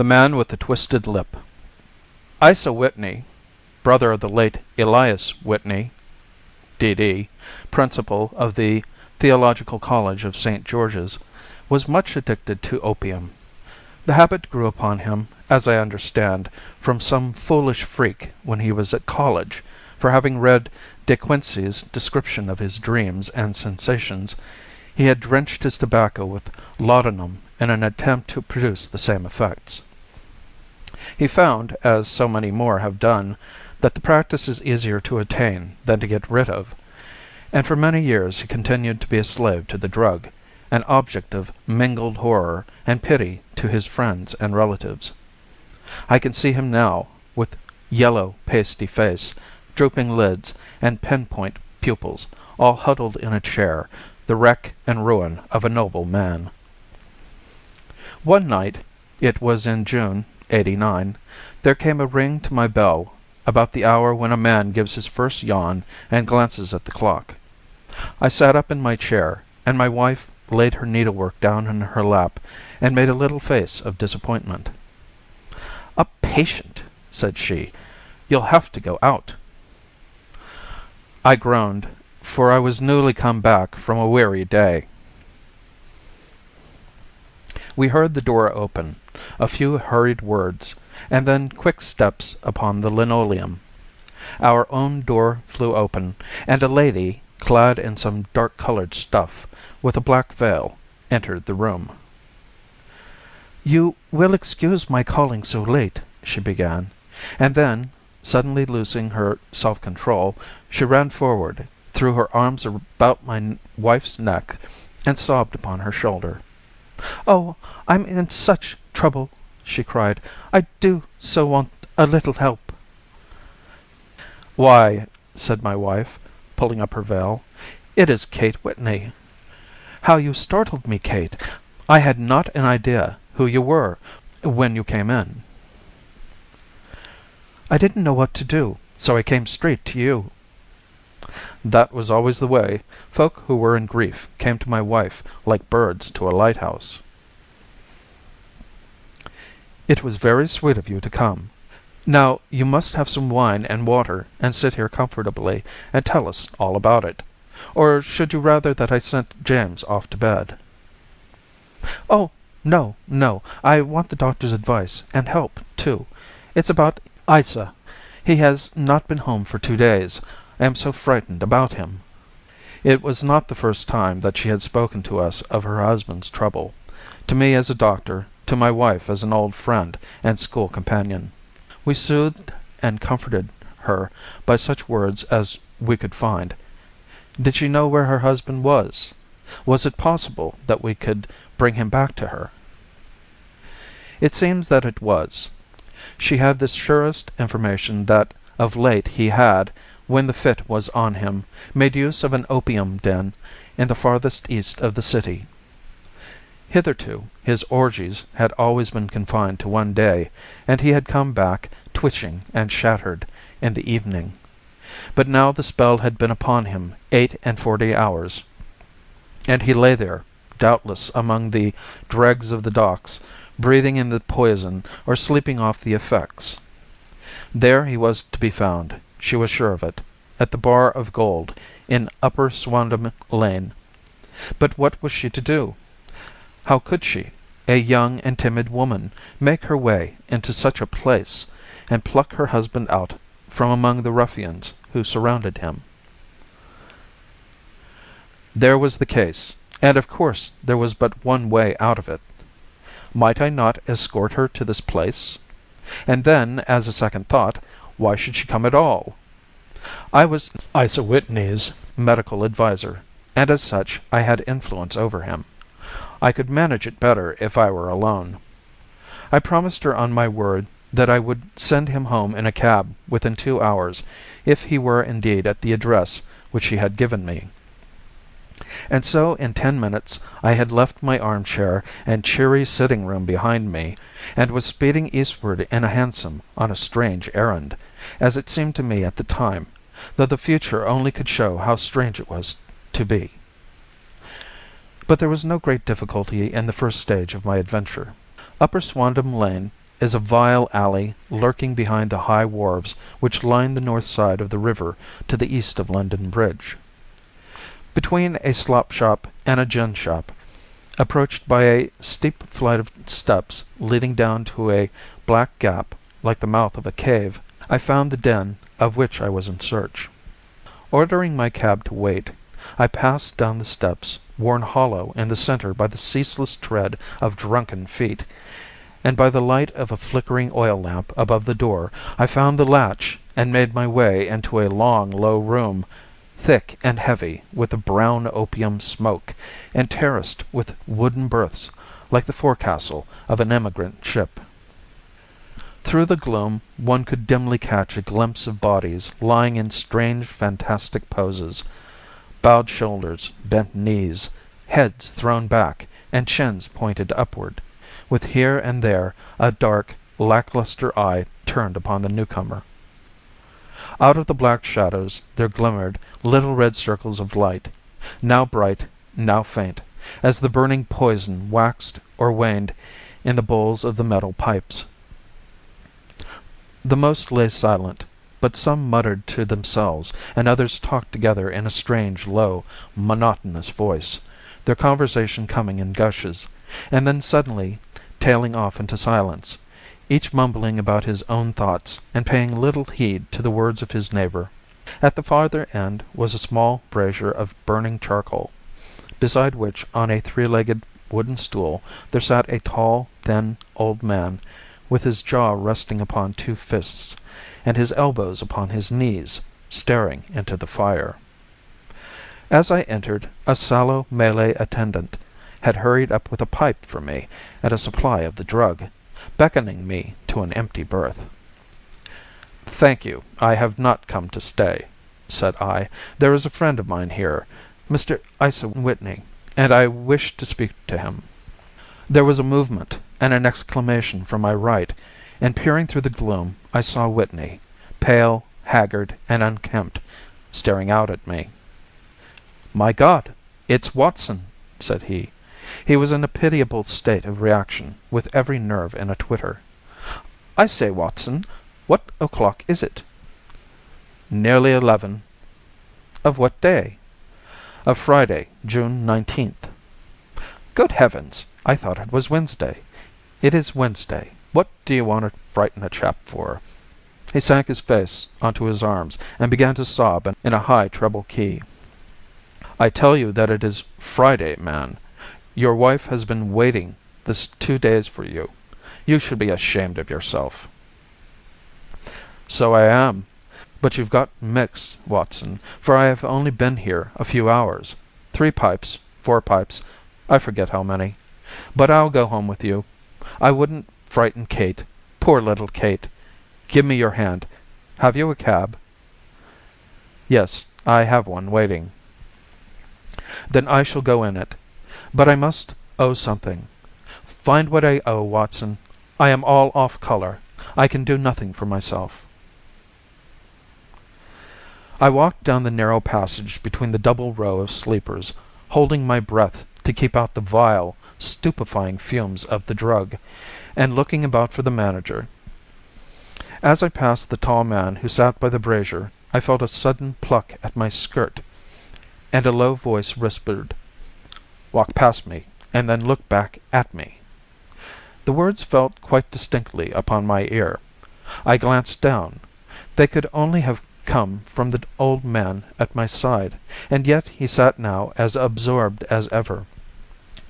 The Man with the Twisted Lip. Isa Whitney, brother of the late Elias Whitney, D.D., principal of the Theological College of St. George's, was much addicted to opium. The habit grew upon him, as I understand, from some foolish freak when he was at college, for having read De Quincey's description of his dreams and sensations, he had drenched his tobacco with laudanum in an attempt to produce the same effects. He found, as so many more have done, that the practice is easier to attain than to get rid of, and for many years he continued to be a slave to the drug, an object of mingled horror and pity to his friends and relatives. I can see him now, with yellow, pasty face, drooping lids, and pinpoint pupils, all huddled in a chair, the wreck and ruin of a noble man. One night, it was in June, '89, there came a ring to my bell about the hour when a man gives his first yawn and glances at the clock. I sat up in my chair, and my wife laid her needlework down in her lap and made a little face of disappointment. "A patient," said she. "You'll have to go out." I groaned, for I was newly come back from a weary day. We heard the door open, a few hurried words, and then quick steps upon the linoleum. Our own door flew open, and a lady, clad in some dark-colored stuff, with a black veil, entered the room. "You will excuse my calling so late," she began, and then, suddenly losing her self-control, she ran forward, threw her arms about my wife's neck, and sobbed upon her shoulder. "Oh, I'm in such trouble," she cried. "I do so want a little help." "Why," said my wife, pulling up her veil, "it is Kate Whitney." "How you startled me, Kate. I had not an idea who you were when you came in." "I didn't know what to do, so I came straight to you." That was always the way. Folk who were in grief came to my wife like birds to a lighthouse. "It was very sweet of you to come. Now you must have some wine and water and sit here comfortably and tell us all about it. Or should you rather that I sent James off to bed?" "Oh, no, no. I want the doctor's advice and help, too. It's about Isa. He has not been home for 2 days. I am so frightened about him." It was not the first time that she had spoken to us of her husband's trouble, to me as a doctor, to my wife as an old friend and school companion. We soothed and comforted her by such words as we could find. Did she know where her husband was? Was it possible that we could bring him back to her? It seems that it was. She had the surest information that of late he had, when the fit was on him, made use of an opium den in the farthest east of the city. Hitherto his orgies had always been confined to one day, and he had come back, twitching and shattered, in the evening. But now the spell had been upon him 48 hours, and he lay there, doubtless among the dregs of the docks, breathing in the poison or sleeping off the effects. There he was to be found, she was sure of it, at the Bar of Gold in Upper Swandam Lane. But what was she to do? How could she, a young and timid woman, make her way into such a place, and pluck her husband out from among the ruffians who surrounded him? There was the case, and of course there was but one way out of it. Might I not escort her to this place? And then, as a second thought, why should she come at all? I was Isa Whitney's medical adviser, and as such I had influence over him. I could manage it better if I were alone. I promised her on my word that I would send him home in a cab within 2 hours, if he were indeed at the address which she had given me. And so in 10 minutes I had left my armchair and cheery sitting room behind me, and was speeding eastward in a hansom on a strange errand, as it seemed to me at the time, though the future only could show how strange it was to be. But there was no great difficulty in the first stage of my adventure. Upper Swandam Lane is a vile alley lurking behind the high wharves which line the north side of the river to the east of London Bridge. Between a slop shop and a gin shop, approached by a steep flight of steps leading down to a black gap like the mouth of a cave, I found the den of which I was in search. Ordering my cab to wait, I passed down the steps, worn hollow in the centre by the ceaseless tread of drunken feet, and by the light of a flickering oil lamp above the door I found the latch and made my way into a long, low room, thick and heavy with the brown opium smoke, and terraced with wooden berths like the forecastle of an emigrant ship. Through the gloom one could dimly catch a glimpse of bodies lying in strange fantastic poses, bowed shoulders, bent knees, heads thrown back, and chins pointed upward, with here and there a dark, lacklustre eye turned upon the newcomer. Out of the black shadows there glimmered little red circles of light, now bright, now faint, as the burning poison waxed or waned in the bowls of the metal pipes. The most lay silent, but some muttered to themselves, and others talked together in a strange, low, monotonous voice, their conversation coming in gushes, and then suddenly tailing off into silence, each mumbling about his own thoughts and paying little heed to the words of his neighbor. At the farther end was a small brazier of burning charcoal, beside which on a three-legged wooden stool there sat a tall, thin old man with his jaw resting upon two fists, and his elbows upon his knees, staring into the fire. As I entered, a sallow Malay attendant had hurried up with a pipe for me and a supply of the drug, beckoning me to an empty berth. "Thank you, I have not come to stay," said I. "There is a friend of mine here, Mr. Isa Whitney, and I wish to speak to him." There was a movement and an exclamation from my right, and peering through the gloom I saw Whitney, pale, haggard, and unkempt, staring out at me. "My God, it's Watson!" said he. He was in a pitiable state of reaction, with every nerve in a twitter. "I say, Watson, what o'clock is it?" "Nearly 11." "Of what day?" "Of Friday, June 19th." "Good heavens! I thought it was Wednesday." "It is Wednesday. What do you want to frighten a chap for?" He sank his face onto his arms and began to sob in a high treble key. "I tell you that it is Friday, man. Your wife has been waiting this 2 days for you. You should be ashamed of yourself." "So I am. But you've got mixed, Watson, for I have only been here a few hours. 3 pipes, 4 pipes, I forget how many. But I'll go home with you. I wouldn't frighten Kate. Poor little Kate. Give me your hand. Have you a cab?" "Yes, I have one waiting." "Then I shall go in it. But I must owe something. Find what I owe, Watson. I am all off color. I can do nothing for myself." I walked down the narrow passage between the double row of sleepers, holding my breath to keep out the vile, stupefying fumes of the drug, and looking about for the manager. As I passed the tall man who sat by the brazier, I felt a sudden pluck at my skirt, and a low voice whispered, "Walk past me, and then look back at me." The words fell quite distinctly upon my ear. I glanced down. They could only have come from the old man at my side, and yet he sat now as absorbed as ever,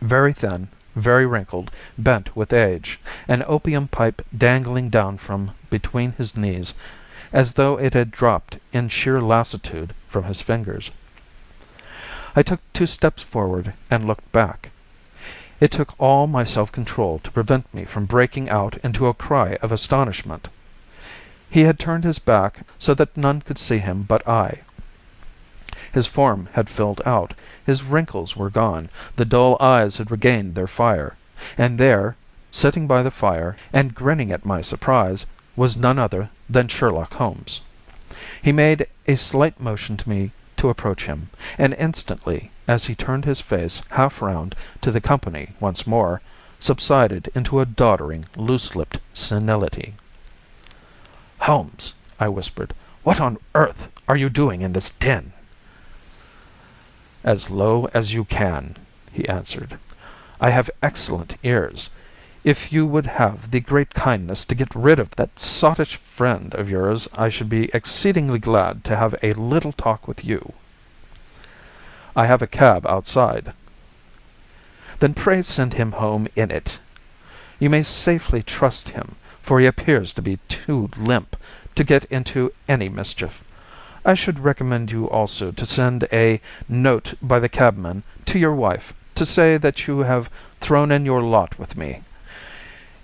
very thin, very wrinkled, bent with age, an opium pipe dangling down from between his knees, as though it had dropped in sheer lassitude from his fingers. I took 2 steps forward and looked back. It took all my self-control to prevent me from breaking out into a cry of astonishment. He had turned his back so that none could see him but I. His form had filled out, his wrinkles were gone, the dull eyes had regained their fire, and there, sitting by the fire and grinning at my surprise, was none other than Sherlock Holmes. He made a slight motion to me to approach him, and instantly, as he turned his face half round to the company once more, subsided into a doddering, loose-lipped senility. "Holmes," I whispered, "what on earth are you doing in this den?" "As low as you can," he answered. "I have excellent ears. If you would have the great kindness to get rid of that sottish friend of yours, I should be exceedingly glad to have a little talk with you." "I have a cab outside." "Then pray send him home in it. You may safely trust him, for he appears to be too limp to get into any mischief. I should recommend you also to send a note by the cabman to your wife to say that you have thrown in your lot with me.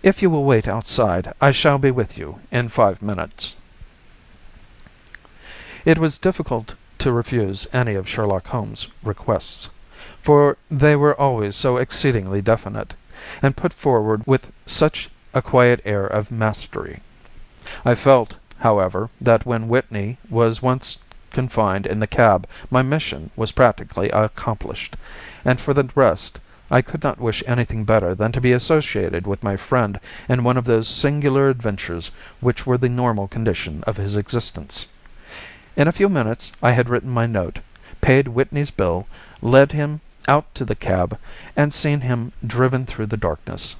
If you will wait outside, I shall be with you in 5 minutes." It was difficult to refuse any of Sherlock Holmes' requests, for they were always so exceedingly definite, and put forward with such a quiet air of mastery. I felt, however, that when Whitney was once confined in the cab my mission was practically accomplished, and for the rest I could not wish anything better than to be associated with my friend in one of those singular adventures which were the normal condition of his existence. In a few minutes I had written my note, paid Whitney's bill, led him out to the cab, and seen him driven through the darkness.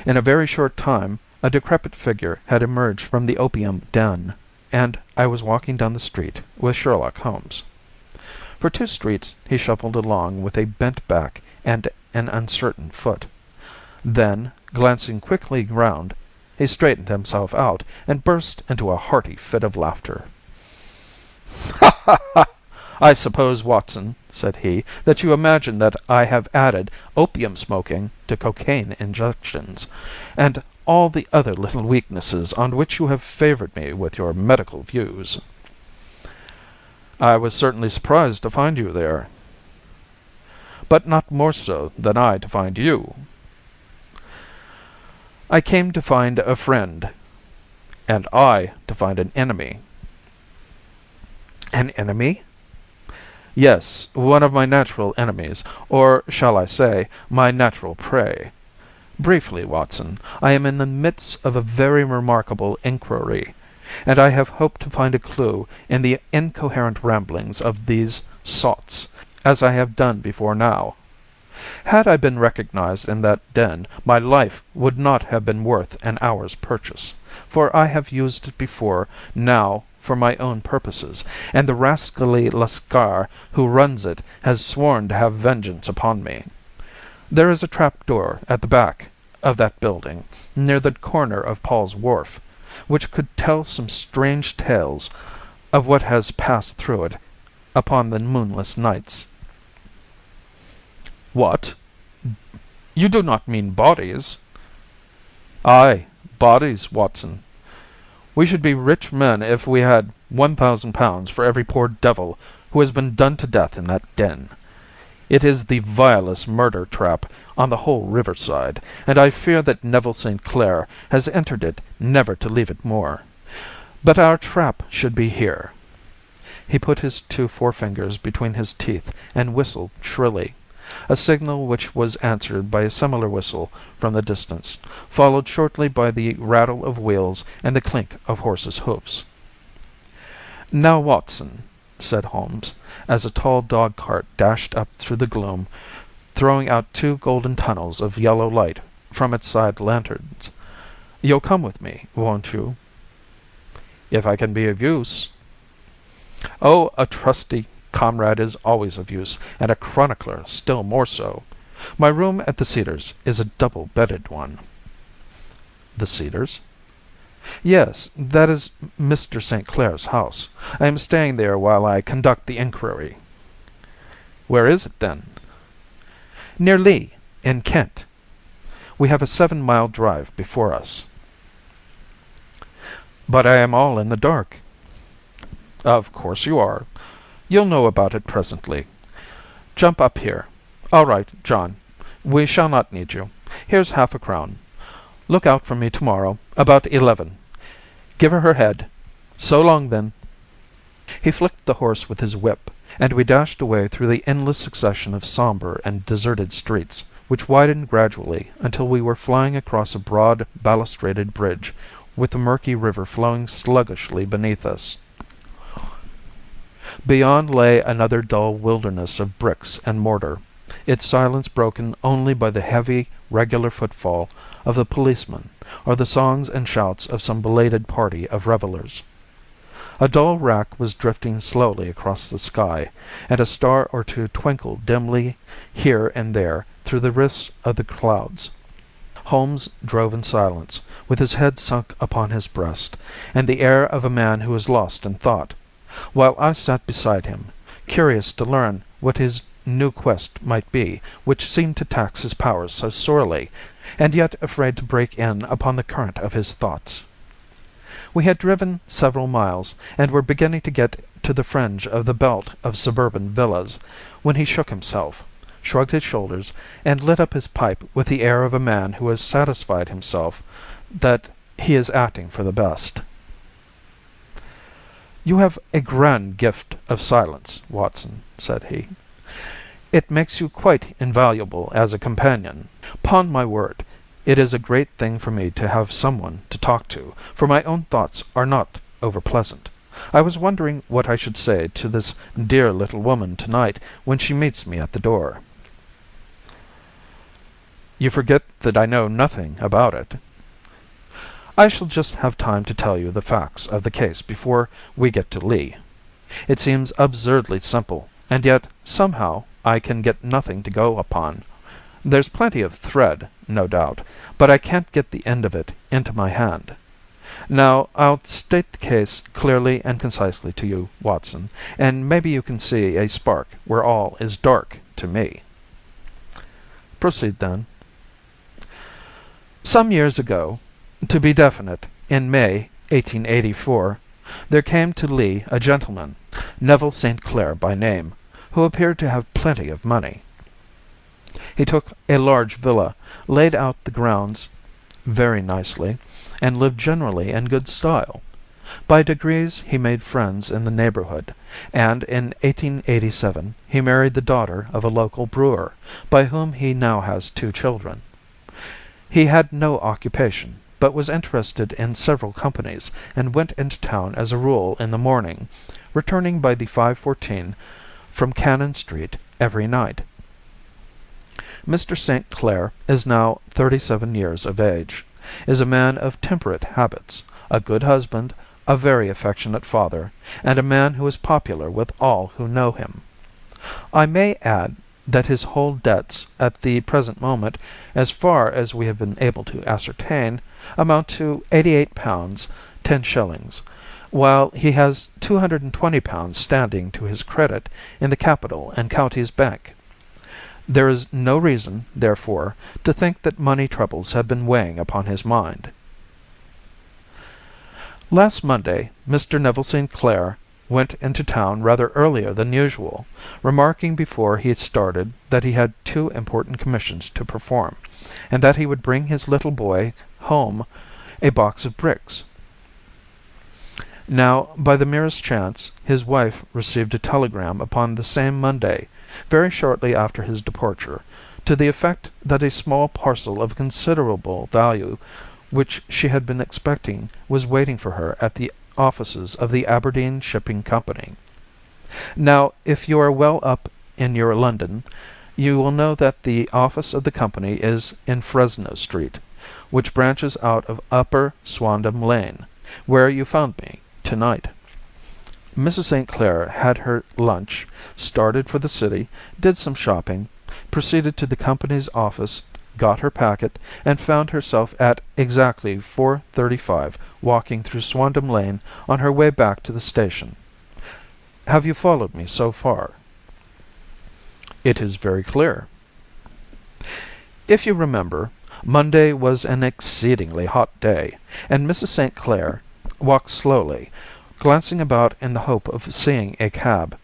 In a very short time a decrepit figure had emerged from the opium den, and I was walking down the street with Sherlock Holmes. For 2 streets he shuffled along with a bent back and an uncertain foot. Then, glancing quickly round, he straightened himself out and burst into a hearty fit of laughter. "Ha, ha, ha! I suppose, Watson," said he, "that you imagine that I have added opium smoking to cocaine injections, and all the other little weaknesses on which you have favored me with your medical views." "I was certainly surprised to find you there." "But not more so than I to find you." "I came to find a friend." "And I to find an enemy." "An enemy?" "Yes, one of my natural enemies, or shall I say, my natural prey. Briefly, Watson, I am in the midst of a very remarkable inquiry, and I have hoped to find a clue in the incoherent ramblings of these sots, as I have done before now. Had I been recognized in that den, my life would not have been worth an hour's purchase, for I have used it before now for my own purposes, and the rascally Lascar who runs it has sworn to have vengeance upon me. There is a trap door at the back of that building, near the corner of Paul's Wharf, which could tell some strange tales of what has passed through it upon the moonless nights." "What? You do not mean bodies?" "Ay, bodies, Watson. We should be rich men if we had £1,000 for every poor devil who has been done to death in that den. It is the vilest murder trap on the whole riverside, and I fear that Neville St. Clair has entered it never to leave it more. But our trap should be here." He put his 2 forefingers between his teeth and whistled shrilly, a signal which was answered by a similar whistle from the distance, followed shortly by the rattle of wheels and the clink of horses' hoofs. "Now, Watson," said Holmes, as a tall dog cart dashed up through the gloom, throwing out 2 golden tunnels of yellow light from its side lanterns, "you'll come with me, won't you?" "If I can be of use." "Oh, a trusty comrade is always of use, and a chronicler still more so. My room at the Cedars is a double-bedded one." "The Cedars?" "Yes, that is Mr. St. Clair's house. I am staying there while I conduct the inquiry." "Where is it, then?" "Near Lee, in Kent. We have a 7-mile drive before us." "But I am all in the dark." "Of course you are. You'll know about it presently. Jump up here. All right, John. We shall not need you. Here's ½ crown. Look out for me tomorrow about 11. Give her head. So long, then." He flicked the horse with his whip, and we dashed away through the endless succession of sombre and deserted streets, which widened gradually until we were flying across a broad balustraded bridge with the murky river flowing sluggishly beneath us. Beyond lay another dull wilderness of bricks and mortar, its silence broken only by the heavy, regular footfall of the policeman or the songs and shouts of some belated party of revelers. A dull wrack was drifting slowly across the sky, and a star or two twinkled dimly here and there through the rifts of the clouds. Holmes drove in silence, with his head sunk upon his breast, and the air of a man who is lost in thought, while I sat beside him, curious to learn what his new quest might be, which seemed to tax his powers so sorely, and yet afraid to break in upon the current of his thoughts. We had driven several miles, and were beginning to get to the fringe of the belt of suburban villas, when he shook himself, shrugged his shoulders, and lit up his pipe with the air of a man who has satisfied himself that he is acting for the best. "You have a grand gift of silence, Watson," said he. "It makes you quite invaluable as a companion. 'Pon my word, it is a great thing for me to have some one to talk to, for my own thoughts are not over pleasant. I was wondering what I should say to this dear little woman to night when she meets me at the door." "You forget that I know nothing about it." "I shall just have time to tell you the facts of the case before we get to Lee. It seems absurdly simple, and yet, somehow, I can get nothing to go upon. There's plenty of thread, no doubt, but I can't get the end of it into my hand. Now, I'll state the case clearly and concisely to you, Watson, and maybe you can see a spark where all is dark to me." "Proceed, then." "Some years ago, to be definite, in May, 1884, there came to Lee a gentleman, Neville St. Clair by name, who appeared to have plenty of money. He took a large villa, laid out the grounds very nicely, and lived generally in good style. By degrees he made friends in the neighborhood, and in 1887 he married the daughter of a local brewer, by whom he now has 2 children. He had no occupation, but was interested in several companies, and went into town as a rule in the morning, returning by the 5:14 from Cannon Street every night. Mr. St. Clair is now 37 years of age, is a man of temperate habits, a good husband, a very affectionate father, and a man who is popular with all who know him. I may add that his whole debts at the present moment, as far as we have been able to ascertain, amount to £88 10s, while he has £220 standing to his credit in the Capital and Counties Bank. There is no reason, therefore, to think that money troubles have been weighing upon his mind. Last Monday Mr. Neville St. Clair went into town rather earlier than usual, remarking before he started that he had 2 important commissions to perform, and that he would bring his little boy home a box of bricks. Now, by the merest chance, his wife received a telegram upon the same Monday, very shortly after his departure, to the effect that a small parcel of considerable value which she had been expecting was waiting for her at the offices of the Aberdeen Shipping Company. Now, if you are well up in your London, you will know that the office of the company is in Fresno Street, which branches out of Upper Swandam Lane, where you found me to-night. Mrs. St. Clair had her lunch, started for the city, did some shopping, proceeded to the company's office, got her packet, and found herself at exactly 4:35 walking through Swandam Lane on her way back to the station. Have you followed me so far?" "It is very clear." "If you remember, Monday was an exceedingly hot day, and Mrs. St. Clair walked slowly, glancing about in the hope of seeing a cab,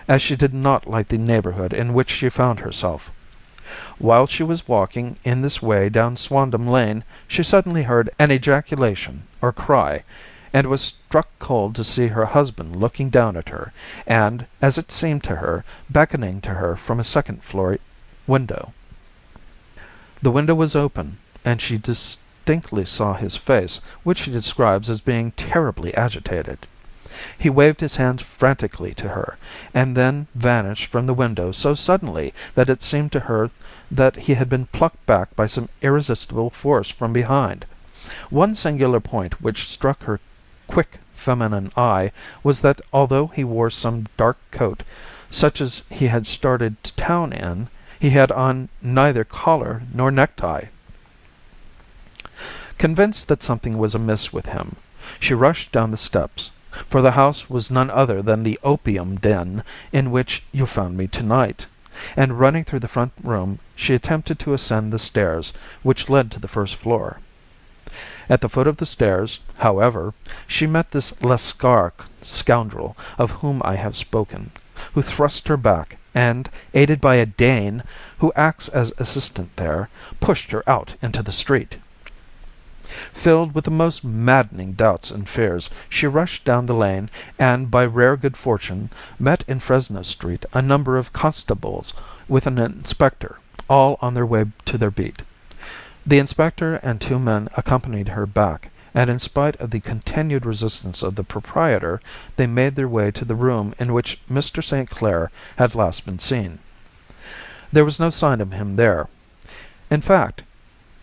as she did not like the neighborhood in which she found herself. While she was walking in this way down Swandam Lane she suddenly heard an ejaculation or cry, and was struck cold to see her husband looking down at her, and, as it seemed to her, beckoning to her from a second floor window. The window was open, and she distinctly saw his face, which she describes as being terribly agitated. He waved his hands frantically to her, and then vanished from the window so suddenly that it seemed to her that he had been plucked back by some irresistible force from behind. One singular point which struck her quick feminine eye was that although he wore some dark coat, such as he had started to town in, he had on neither collar nor necktie. Convinced that something was amiss with him, she rushed down the steps, for the house was none other than the opium den in which you found me tonight, and running through the front room she attempted to ascend the stairs which led to the first floor. At the foot of the stairs, however, she met this Lascar scoundrel of whom I have spoken, who thrust her back, and, aided by a Dane, who acts as assistant there, pushed her out into the street. Filled with the most maddening doubts and fears, she rushed down the lane, and by rare good fortune met in Fresno Street a number of constables with an inspector, all on their way to their beat. The inspector and two men accompanied her back, and in spite of the continued resistance of the proprietor, they made their way to the room in which Mr. St. Clair had last been seen. There was no sign of him there. In fact,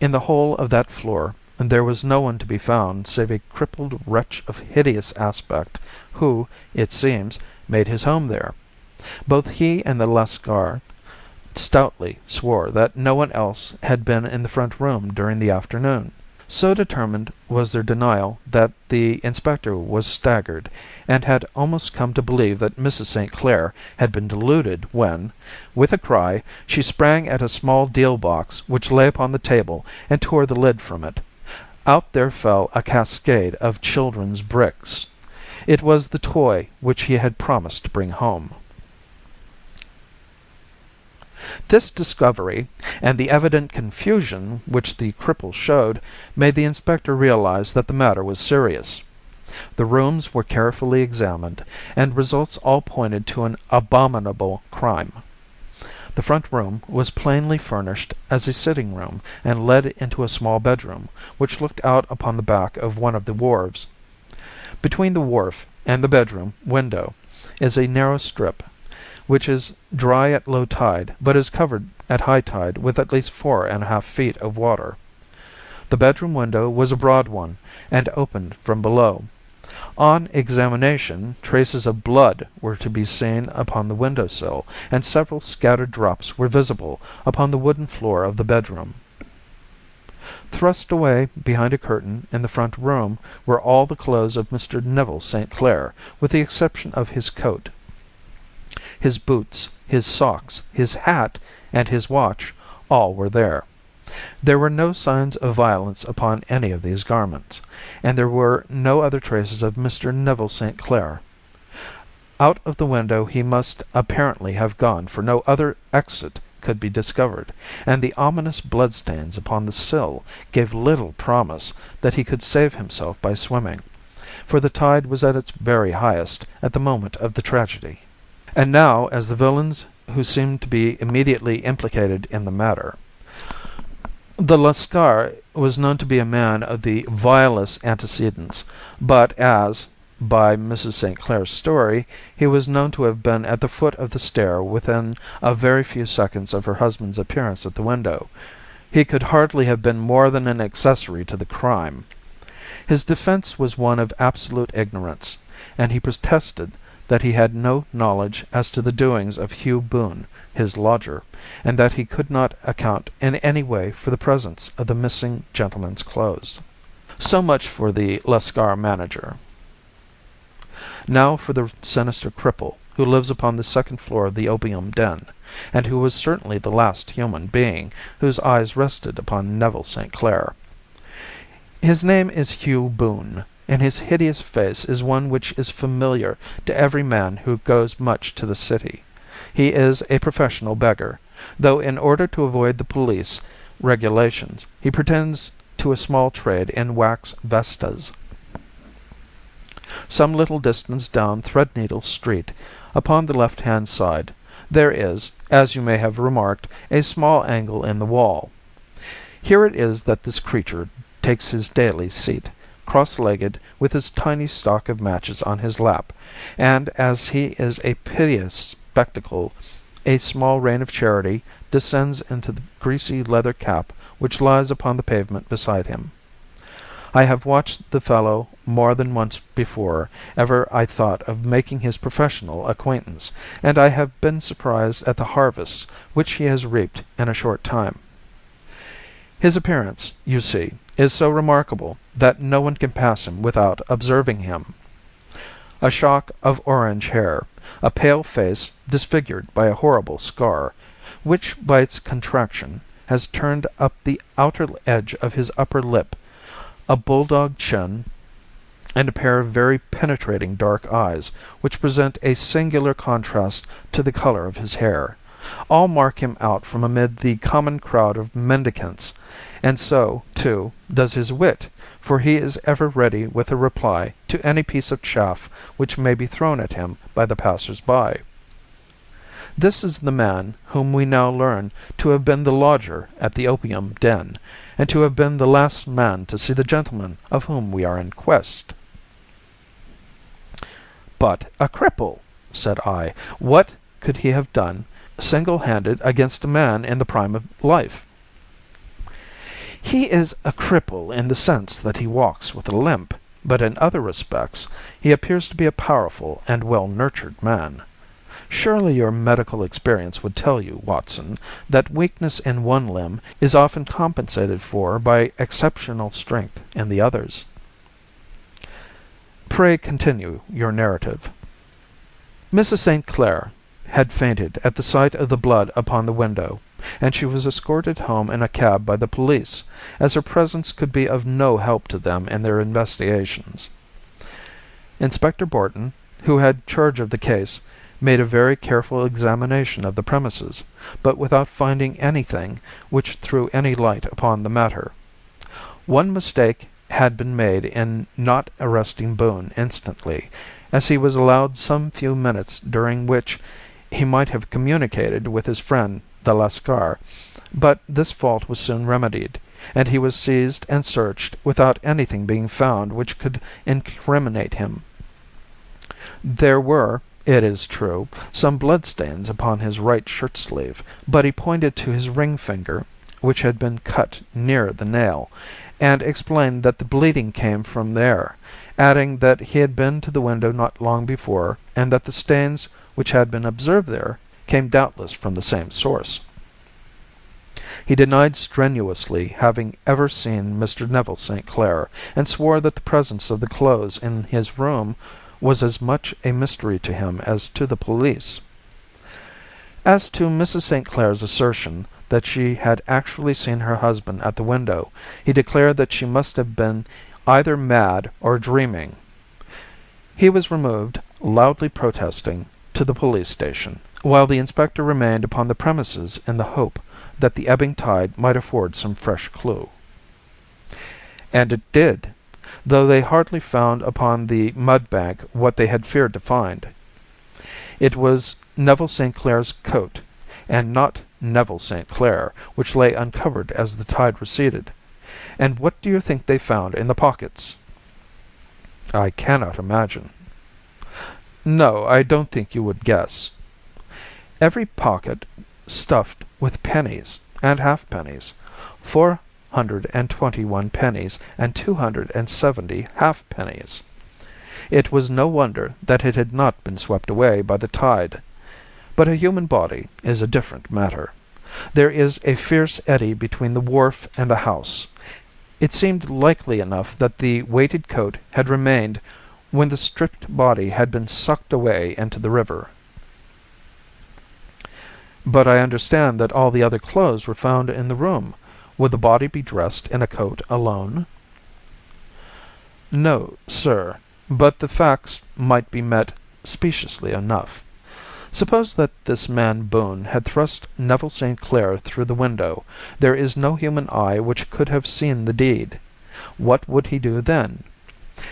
in the whole of that floor there was no one to be found save a crippled wretch of hideous aspect, who, it seems, made his home there. Both he and the Lascar stoutly swore that no one else had been in the front room during the afternoon. So determined was their denial that the inspector was staggered, and had almost come to believe that Mrs. St. Clair had been deluded when, with a cry, she sprang at a small deal box which lay upon the table and tore the lid from it. Out there fell a cascade of children's bricks. It was the toy which he had promised to bring home. This discovery, and the evident confusion which the cripple showed, made the inspector realize that the matter was serious. The rooms were carefully examined, and results all pointed to an abominable crime. The front room was plainly furnished as a sitting room, and led into a small bedroom, which looked out upon the back of one of the wharves. Between the wharf and the bedroom window is a narrow strip, which is dry at low tide, but is covered at high tide with at least 4½ feet of water. The bedroom window was a broad one, and opened from below. On examination, traces of blood were to be seen upon the window sill, and several scattered drops were visible upon the wooden floor of the bedroom. Thrust away behind a curtain in the front room were all the clothes of Mr. Neville St. Clair, with the exception of his coat. His boots, his socks, his hat, and his watch, all were there. There were no signs of violence upon any of these garments, and there were no other traces of Mr. Neville St. Clair. Out of the window he must apparently have gone, for no other exit could be discovered, and the ominous bloodstains upon the sill gave little promise that he could save himself by swimming, for the tide was at its very highest at the moment of the tragedy. And now, as the villains who seemed to be immediately implicated in the matter. The Lascar was known to be a man of the vilest antecedents, but as, by Mrs. St. Clair's story, he was known to have been at the foot of the stair within a very few seconds of her husband's appearance at the window, he could hardly have been more than an accessory to the crime. His defense was one of absolute ignorance, and he protested that he had no knowledge as to the doings of Hugh Boone, his lodger, and that he could not account in any way for the presence of the missing gentleman's clothes. So much for the Lascar manager. Now for the sinister cripple who lives upon the second floor of the opium den, and who was certainly the last human being whose eyes rested upon Neville St. Clair. His name is Hugh Boone, and his hideous face is one which is familiar to every man who goes much to the city. He is a professional beggar, though in order to avoid the police regulations he pretends to a small trade in wax vestas. Some little distance down Threadneedle Street, upon the left-hand side, there is, as you may have remarked, a small angle in the wall. Here it is that this creature takes his daily seat, cross-legged, with his tiny stock of matches on his lap, and as he is a piteous spectacle, a small rain of charity descends into the greasy leather cap which lies upon the pavement beside him. I have watched the fellow more than once before ever I thought of making his professional acquaintance, and I have been surprised at the harvests which he has reaped in a short time. His appearance, you see, is so remarkable that no one can pass him without observing him. A shock of orange hair, a pale face disfigured by a horrible scar, which by its contraction has turned up the outer edge of his upper lip, a bulldog chin, and a pair of very penetrating dark eyes, which present a singular contrast to the color of his hair, all mark him out from amid the common crowd of mendicants, and so, too, does his wit, for he is ever ready with a reply to any piece of chaff which may be thrown at him by the passers-by. This is the man whom we now learn to have been the lodger at the opium den, and to have been the last man to see the gentleman of whom we are in quest." "But a cripple," said I. "What could he have done single-handed against a man in the prime of life?" "He is a cripple in the sense that he walks with a limp, but in other respects he appears to be a powerful and well-nurtured man. Surely your medical experience would tell you, Watson, that weakness in one limb is often compensated for by exceptional strength in the others." "Pray continue your narrative." "Mrs. St. Clair had fainted at the sight of the blood upon the window, and she was escorted home in a cab by the police, as her presence could be of no help to them in their investigations. Inspector Borton, who had charge of the case, made a very careful examination of the premises, but without finding anything which threw any light upon the matter. One mistake had been made in not arresting Boone instantly, as he was allowed some few minutes during which he might have communicated with his friend the Lascar, but this fault was soon remedied, and he was seized and searched without anything being found which could incriminate him. There were, it is true, some bloodstains upon his right shirt sleeve, but he pointed to his ring finger, which had been cut near the nail, and explained that the bleeding came from there, adding that he had been to the window not long before, and that the stains which had been observed there came doubtless from the same source. He denied strenuously having ever seen Mr. Neville St. Clair, and swore that the presence of the clothes in his room was as much a mystery to him as to the police. As to Mrs. St. Clair's assertion that she had actually seen her husband at the window, he declared that she must have been either mad or dreaming. He was removed, loudly protesting, to the police station, while the inspector remained upon the premises in the hope that the ebbing tide might afford some fresh clue. And it did, though they hardly found upon the mud bank what they had feared to find. It was Neville St. Clair's coat, and not Neville St. Clair, which lay uncovered as the tide receded. And what do you think they found in the pockets?" "I cannot imagine." "No, I don't think you would guess. Every pocket stuffed with pennies and halfpennies, 421 pennies and 270 halfpennies. It was no wonder that it had not been swept away by the tide. But a human body is a different matter. There is a fierce eddy between the wharf and the house. It seemed likely enough that the weighted coat had remained when the stripped body had been sucked away into the river." "But I understand that all the other clothes were found in the room. Would the body be dressed in a coat alone?" "No, sir, but the facts might be met speciously enough. Suppose that this man Boone had thrust Neville St. Clair through the window, there is no human eye which could have seen the deed. What would he do then?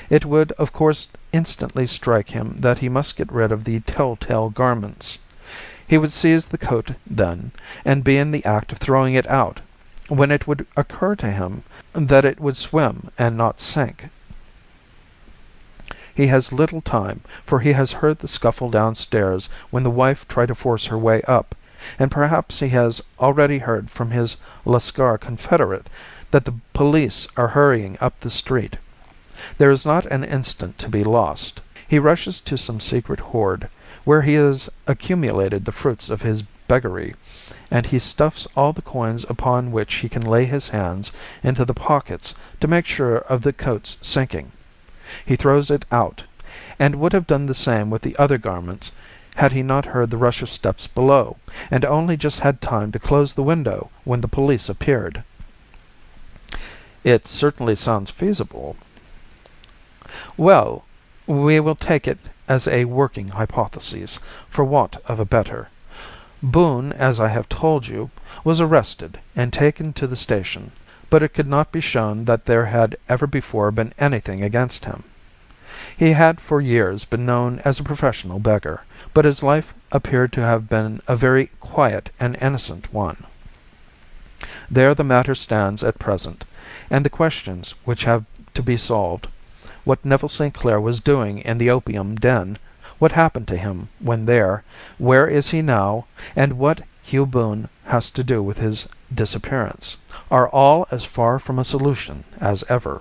It would of course instantly strike him that he must get rid of the telltale garments. He would seize the coat then, and be in the act of throwing it out, when it would occur to him that it would swim and not sink. He has little time, for he has heard the scuffle downstairs when the wife tried to force her way up, and perhaps he has already heard from his Lascar confederate that the police are hurrying up the street. There is not an instant to be lost. He rushes to some secret hoard, where he has accumulated the fruits of his beggary, and he stuffs all the coins upon which he can lay his hands into the pockets to make sure of the coat's sinking. He throws it out, and would have done the same with the other garments had he not heard the rush of steps below, and only just had time to close the window when the police appeared. It certainly sounds feasible. Well, we will take it as a working hypothesis, for want of a better. Boone, as I have told you, was arrested and taken to the station, but it could not be shown that there had ever before been anything against him. He had for years been known as a professional beggar, but his life appeared to have been a very quiet and innocent one. There the matter stands at present, and the questions which have to be solved: what Neville St. Clair was doing in the opium den, what happened to him when there, where is he now, and what Hugh Boone has to do with his disappearance, are all as far from a solution as ever.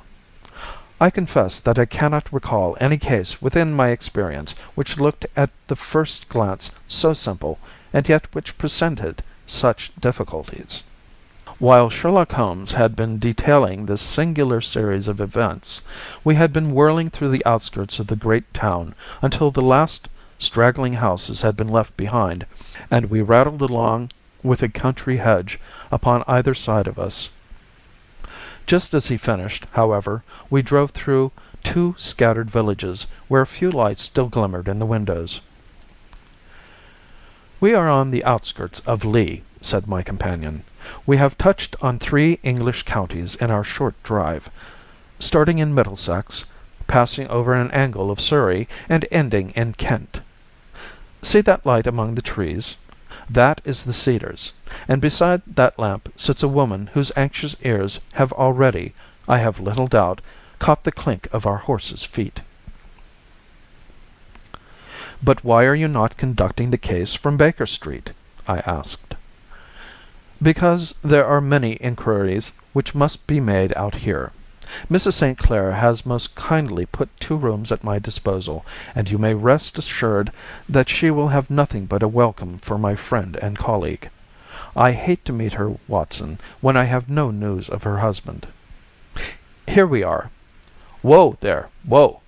I confess that I cannot recall any case within my experience which looked at the first glance so simple, and yet which presented such difficulties. While Sherlock Holmes had been detailing this singular series of events, we had been whirling through the outskirts of the great town until the last straggling houses had been left behind, and we rattled along with a country hedge upon either side of us. Just as he finished, however, we drove through two scattered villages, where a few lights still glimmered in the windows. "We are on the outskirts of Lee," said my companion. "We have touched on 3 English counties in our short drive, starting in Middlesex, passing over an angle of Surrey, and ending in Kent. See that light among the trees? That is the Cedars, and beside that lamp sits a woman whose anxious ears have already, I have little doubt, caught the clink of our horses' feet." "But why are you not conducting the case from Baker Street?" I asked. "Because there are many inquiries which must be made out here. Mrs. St. Clair has most kindly put 2 rooms at my disposal, and you may rest assured that she will have nothing but a welcome for my friend and colleague. I hate to meet her, Watson, when I have no news of her husband. Here we are. Whoa, there, whoa!"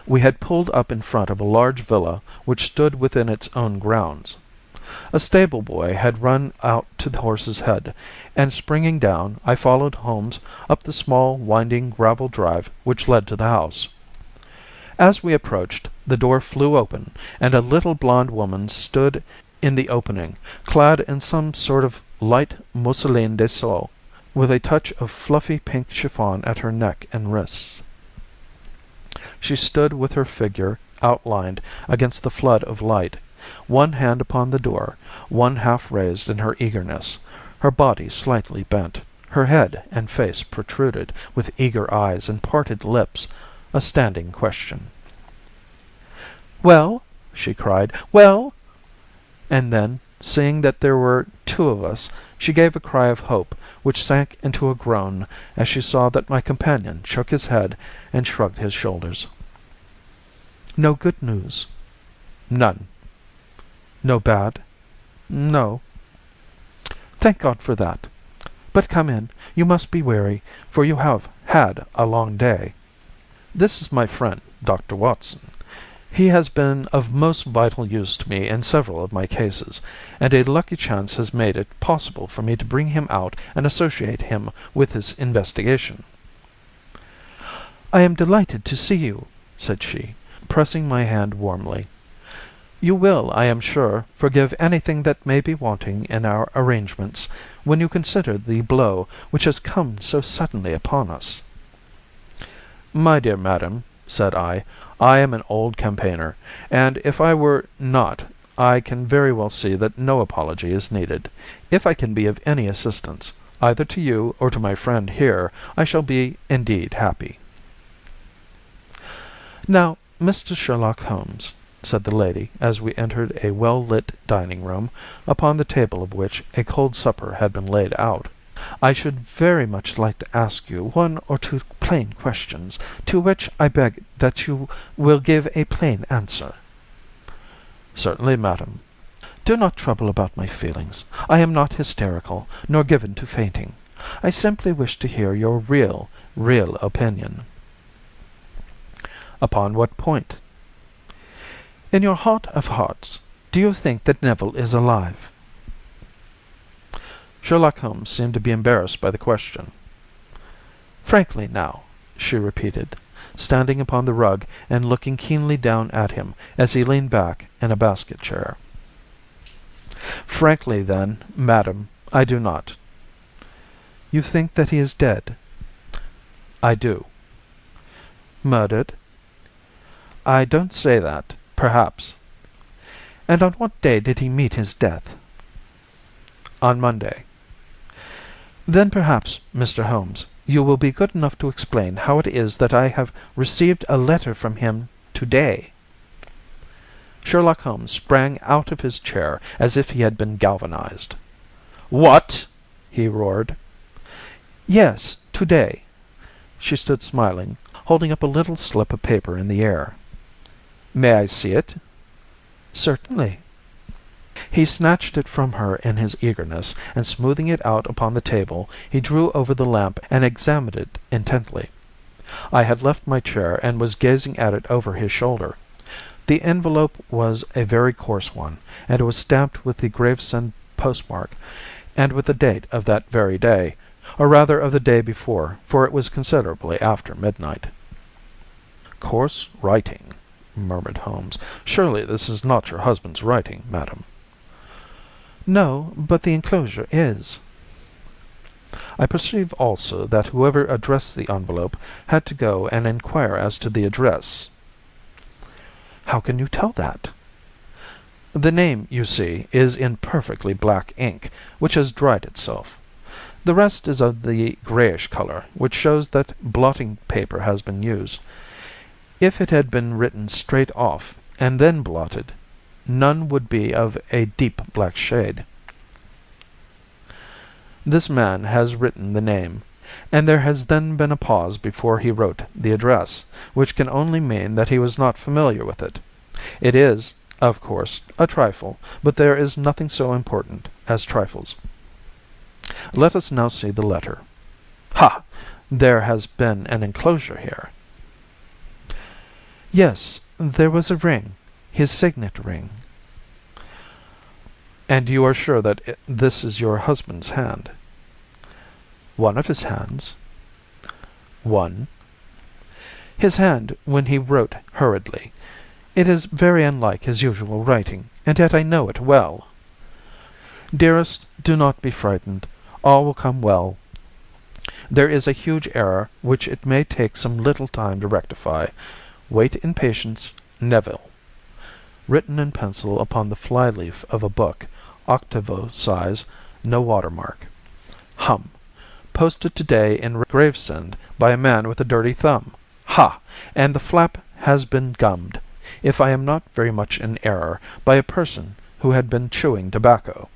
We had pulled up in front of a large villa which stood within its own grounds. A stable boy had run out to the horse's head, and springing down, I followed Holmes up the small winding gravel drive which led to the house. As we approached, the door flew open, and a little blonde woman stood in the opening, clad in some sort of light mousseline de soie, with a touch of fluffy pink chiffon at her neck and wrists. She stood with her figure outlined against the flood of light, one hand upon the door, one half raised in her eagerness, her body slightly bent, her head and face protruded, with eager eyes and parted lips, a standing question. "Well?" she cried. "Well?" And then, seeing that there were 2 of us, she gave a cry of hope which sank into a groan as she saw that my companion shook his head and shrugged his shoulders. "No good news?" "None." "No bad?" "No." "Thank God for that. But come in. You must be weary, for you have had a long day. This is my friend, Dr. Watson. He has been of most vital use to me in several of my cases, and a lucky chance has made it possible for me to bring him out and associate him with this investigation." "I am delighted to see you," said she, pressing my hand warmly. "You will, I am sure, forgive anything that may be wanting in our arrangements, when you consider the blow which has come so suddenly upon us." "My dear madam," said I am an old campaigner, and if I were not I can very well see that no apology is needed. If I can be of any assistance, Either to you or to my friend here I shall be indeed happy." "Now, Mr. Sherlock Holmes," said the lady as we entered a well lit dining room, upon the table of which a cold supper had been laid out, "I should very much like to ask you one or two plain questions, to which I beg that you will give a plain answer." "Certainly, madam." "Do not trouble about my feelings. I am not hysterical, nor given to fainting. I simply wish to hear your real opinion." "Upon what point?" "In your heart of hearts, do you think that Neville is alive?" Sherlock Holmes seemed to be embarrassed by the question. "Frankly, now," she repeated, standing upon the rug and looking keenly down at him as he leaned back in a basket chair. "Frankly, then, madam, I do not." "You think that he is dead?" "I do." "Murdered?" "I don't say that. Perhaps." "And on what day did he meet his death?" "On Monday." "Then perhaps, Mr. Holmes, you will be good enough to explain how it is that I have received a letter from him to day." Sherlock Holmes sprang out of his chair as if he had been galvanized. "What?" he roared. "Yes, to day." She stood smiling, holding up a little slip of paper in the air. "May I see it?" "Certainly." He snatched it from her in his eagerness, and smoothing it out upon the table, he drew over the lamp and examined it intently. I had left my chair and was gazing at it over his shoulder. The envelope was a very coarse one, and it was stamped with the Gravesend postmark, and with the date of that very day, or rather of the day before, for it was considerably after midnight. "Coarse writing," murmured Holmes. "Surely this is not your husband's writing, madam?" "No, but the enclosure is." "I perceive also that whoever addressed the envelope had to go and inquire as to the address." "How can you tell that?" "The name, you see, is in perfectly black ink, which has dried itself. The rest is of the grayish color, which shows that blotting paper has been used. If it had been written straight off and then blotted, none would be of a deep black shade. This man has written the name, and there has then been a pause before he wrote the address, which can only mean that he was not familiar with it. It is, of course, a trifle, but there is nothing so important as trifles. Let us now see the letter. Ha! There has been an enclosure here." "Yes, there was a ring, his signet ring." "And you are sure that this is your husband's hand?" "One of his hands." "One?" "His hand when he wrote hurriedly. It is very unlike his usual writing, and yet I know it well." "Dearest, do not be frightened. All will come well. There is a huge error which it may take some little time to rectify. Wait in patience. Neville." Written in pencil upon the fly leaf of a book, octavo size, no watermark. Hum. Posted to day in Gravesend by a man with a dirty thumb. Ha! And the flap has been gummed, if I am not very much in error, by a person who had been chewing tobacco.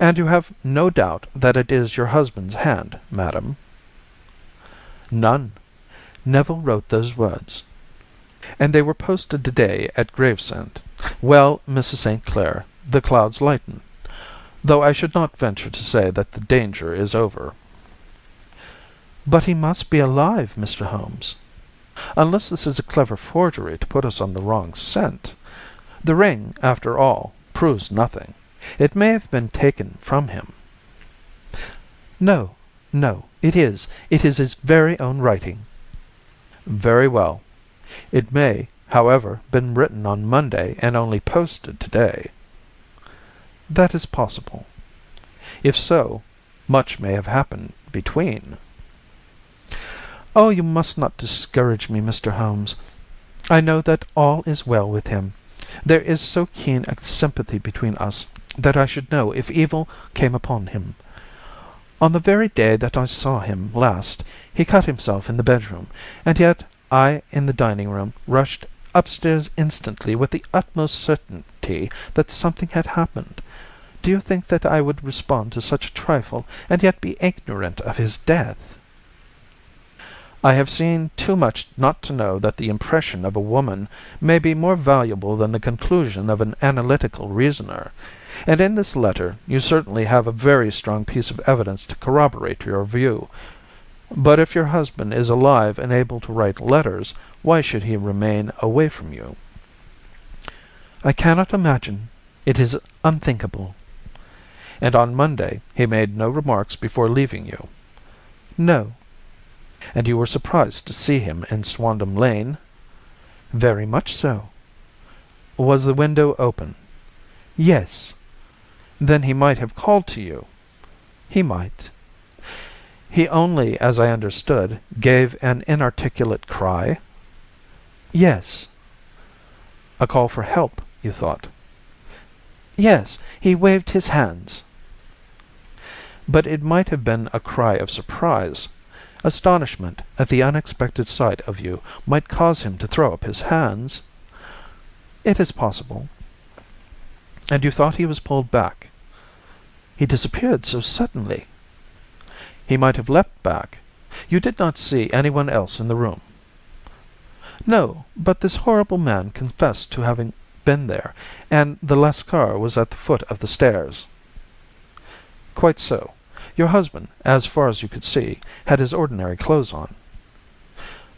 And you have no doubt that it is your husband's hand, madam?" "None. Neville wrote those words." "And they were posted to day at Gravesend. Well, Mrs. St. Clair, the clouds lighten, though I should not venture to say that the danger is over." "But he must be alive, Mr. Holmes." "Unless this is a clever forgery to put us on the wrong scent. The ring, after all, proves nothing. It may have been taken from him." "No, no, it is his very own writing." "Very well. It may, however, been written on Monday and only posted to day." "That is possible." "If so, much may have happened between." "Oh, you must not discourage me, Mr. Holmes. I know that all is well with him. There is so keen a sympathy between us that I should know if evil came upon him. On the very day that I saw him last he cut himself in the bedroom, and yet I in the dining room rushed upstairs instantly with the utmost certainty that something had happened. Do you think that I would respond to such a trifle and yet be ignorant of his death?" "I have seen too much not to know that the impression of a woman may be more valuable than the conclusion of an analytical reasoner. And in this letter you certainly have a very strong piece of evidence to corroborate your view. But if your husband is alive and able to write letters, why should he remain away from you?" "I cannot imagine. It is unthinkable." "And on Monday he made no remarks before leaving you?" "No." "And you were surprised to see him in Swandam Lane?" "Very much so." "Was the window open?" "Yes." "Then he might have called to you?" "He might." "He only, as I understood, gave an inarticulate cry?" "Yes." "A call for help, you thought?" "Yes, he waved his hands." "But it might have been a cry of surprise. Astonishment at the unexpected sight of you might cause him to throw up his hands?" "It is possible." "And you thought he was pulled back?" "He disappeared so suddenly." "He might have leapt back. You did not see any one else in the room?" "No, but this horrible man confessed to having been there, and the Lascar was at the foot of the stairs." "Quite so. Your husband, as far as you could see, had his ordinary clothes on."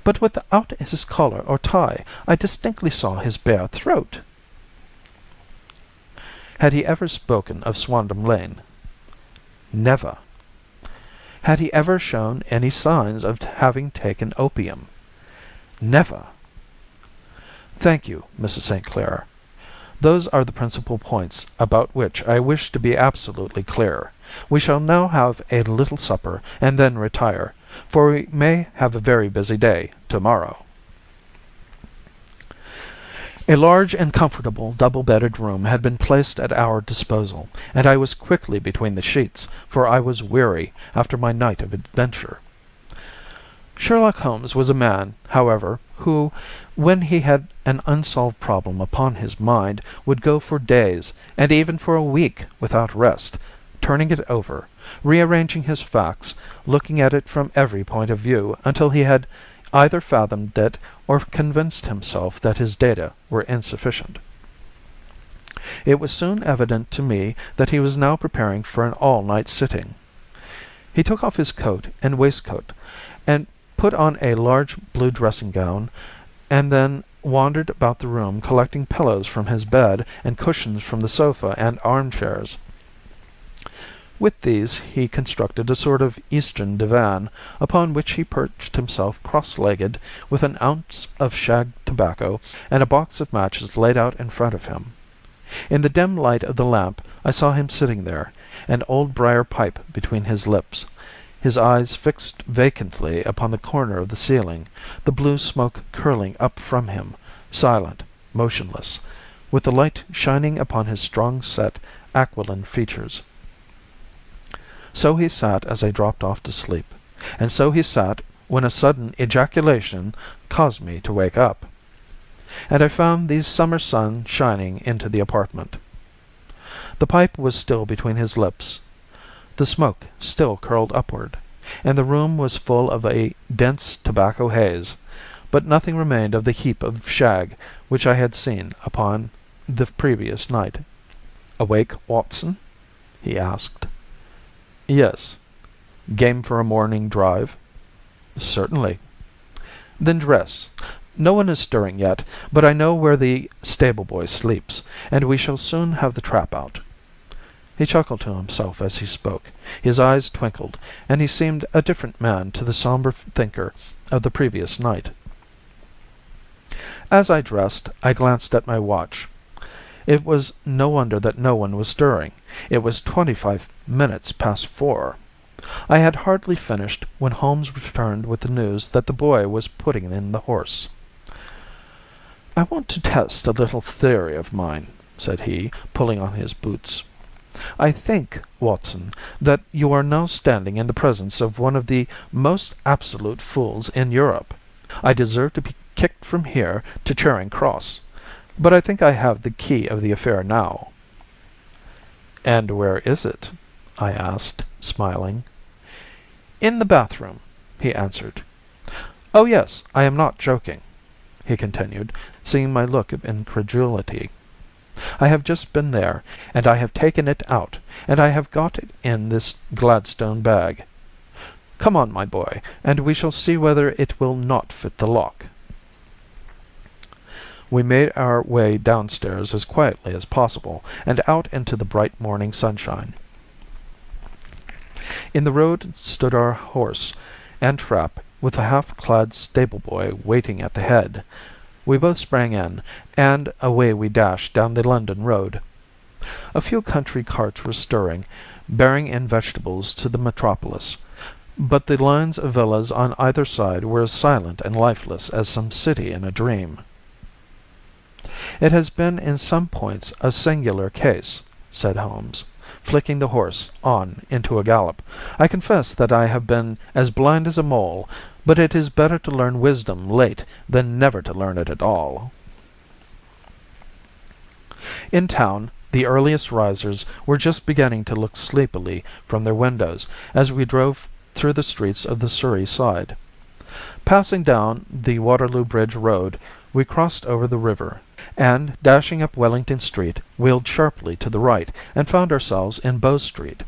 "But without his collar or tie. I distinctly saw his bare throat." "Had he ever spoken of Swandam Lane?" "Never." "Had he ever shown any signs of having taken opium?" "Never." "Thank you, Mrs. St. Clair. Those are the principal points about which I wish to be absolutely clear. We shall now have a little supper and then retire, for we may have a very busy day to morrow." A large and comfortable double-bedded room had been placed at our disposal, and I was quickly between the sheets, for I was weary after my night of adventure. Sherlock Holmes was a man, however, who, when he had an unsolved problem upon his mind, would go for days, and even for a week, without rest, turning it over, rearranging his facts, looking at it from every point of view until he had either fathomed it or convinced himself that his data were insufficient. It was soon evident to me that he was now preparing for an all-night sitting. He took off his coat and waistcoat, and put on a large blue dressing gown, and then wandered about the room collecting pillows from his bed and cushions from the sofa and armchairs. With these he constructed a sort of Eastern divan, upon which he perched himself cross-legged, with an ounce of shag tobacco and a box of matches laid out in front of him. In the dim light of the lamp I saw him sitting there, an old briar pipe between his lips, his eyes fixed vacantly upon the corner of the ceiling, the blue smoke curling up from him, silent, motionless, with the light shining upon his strong-set, aquiline features. So he sat as I dropped off to sleep, and so he sat when a sudden ejaculation caused me to wake up, and I found the summer sun shining into the apartment. The pipe was still between his lips, the smoke still curled upward, and the room was full of a dense tobacco haze, but nothing remained of the heap of shag which I had seen upon the previous night. "Awake, Watson?" he asked. "Yes." "Game for a morning drive?" "Certainly." "Then dress. No one is stirring yet, but I know where the stable boy sleeps, and we shall soon have the trap out." He chuckled to himself as he spoke. His eyes twinkled, and he seemed a different man to the somber thinker of the previous night. As I dressed, I glanced at my watch. It was no wonder that no one was stirring. It was 25 minutes past 4. I had hardly finished when Holmes returned with the news that the boy was putting in the horse. "I want to test a little theory of mine," said he, pulling on his boots. I think, Watson, that you are now standing in the presence of one of the most absolute fools in Europe. I deserve to be kicked from here to Charing Cross. But I think I have the key of the affair now." "And where is it?" I asked, smiling. "In the bathroom," he answered. "Oh, yes, I am not joking," he continued, seeing my look of incredulity. "I have just been there, and I have taken it out, and I have got it in this Gladstone bag. Come on, my boy, and we shall see whether it will not fit the lock." We made our way downstairs as quietly as possible, and out into the bright morning sunshine. In the road stood our horse and trap, with the half-clad stable boy waiting at the head. We both sprang in, and away we dashed down the London road. A few country carts were stirring, bearing in vegetables to the metropolis, but the lines of villas on either side were as silent and lifeless as some city in a dream. "It has been in some points a singular case," said Holmes, flicking the horse on into a gallop. "I confess that I have been as blind as a mole, but it is better to learn wisdom late than never to learn it at all." In town, the earliest risers were just beginning to look sleepily from their windows as we drove through the streets of the Surrey side. Passing down the Waterloo Bridge Road, we crossed over the river, and, dashing up Wellington Street, wheeled sharply to the right and found ourselves in Bow Street.